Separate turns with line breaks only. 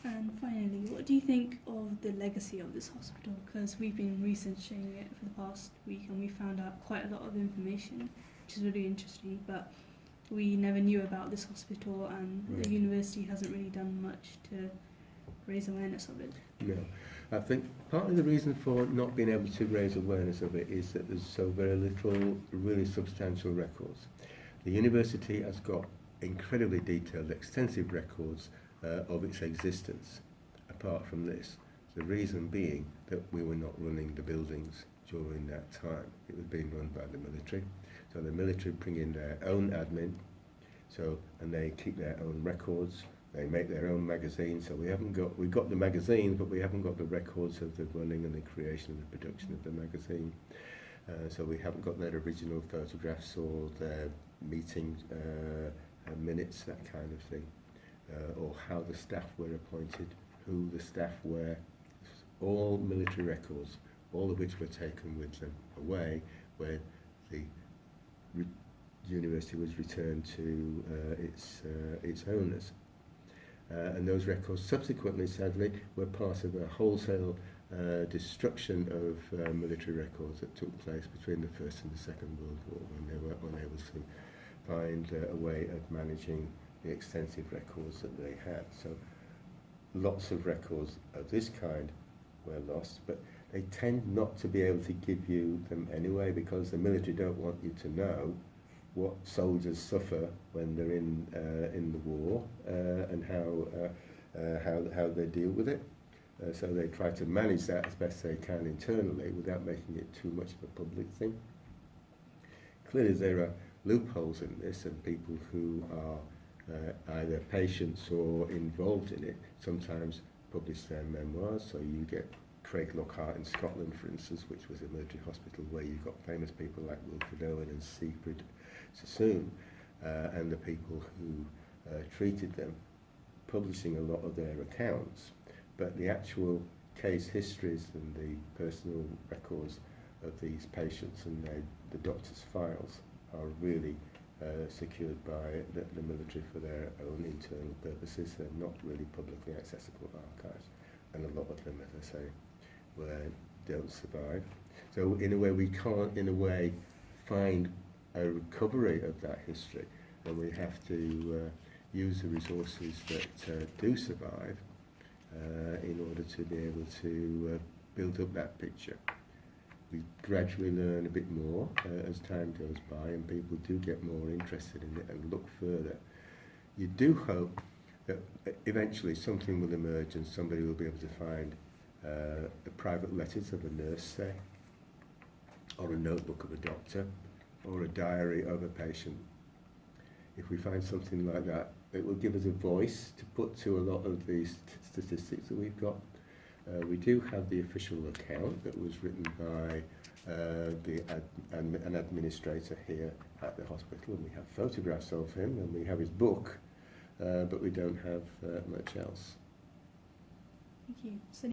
And finally, what do you think of the legacy of this hospital? Because we've been researching it for the past week and we found out quite a lot of information, which is really interesting, but we never knew about this hospital, and the university hasn't really done much to raise awareness of it.
No. I think partly the reason for not being able to raise awareness of it is that there's so very little really substantial records. The university has got incredibly detailed, extensive records of its existence apart from this. The reason being that we were not running the buildings during that time. It was being run by the military. So the military bring in their own admin, and they keep their own records. They make their own magazines. So we've got the magazines, but we haven't got the records of the running and the creation and the production of the magazine. So we haven't got their original photographs or their meeting minutes, that kind of thing, or how the staff were appointed, who the staff were, all military records, all of which were taken with them away when the university was returned to its owners. And those records subsequently, sadly, were part of a wholesale destruction of military records that took place between the First and the Second World War, when they were unable to find a way of managing the extensive records that they had. So lots of records of this kind were lost, but they tend not to be able to give you them anyway, because the military don't want you to know what soldiers suffer when they're in the war, and how they deal with it. So they try to manage that as best they can internally without making it too much of a public thing. Clearly there are loopholes in this, and people who are either patients or involved in it sometimes publish their memoirs. So you get Craig Lockhart in Scotland, for instance, which was a military hospital where you've got famous people like Wilfred Owen and Siegfried Sassoon, and the people who treated them, publishing a lot of their accounts. But the actual case histories and the personal records of these patients and the doctor's files are really secured by the military for their own internal purposes. They're not really publicly accessible archives, and a lot of them, as I say, don't survive. So in a way, we can't, in a way, find a recovery of that history, and we have to use the resources that do survive in order to be able to build up that picture. We gradually learn a bit more as time goes by, and people do get more interested in it and look further. You do hope that eventually something will emerge and somebody will be able to find the private letters of a nurse, say, or a notebook of a doctor, or a diary of a patient. If we find something like that, it will give us a voice to put to a lot of these statistics that we've got. We do have the official account that was written by an administrator here at the hospital, and we have photographs of him, and we have his book, but we don't have much else.
Thank you. So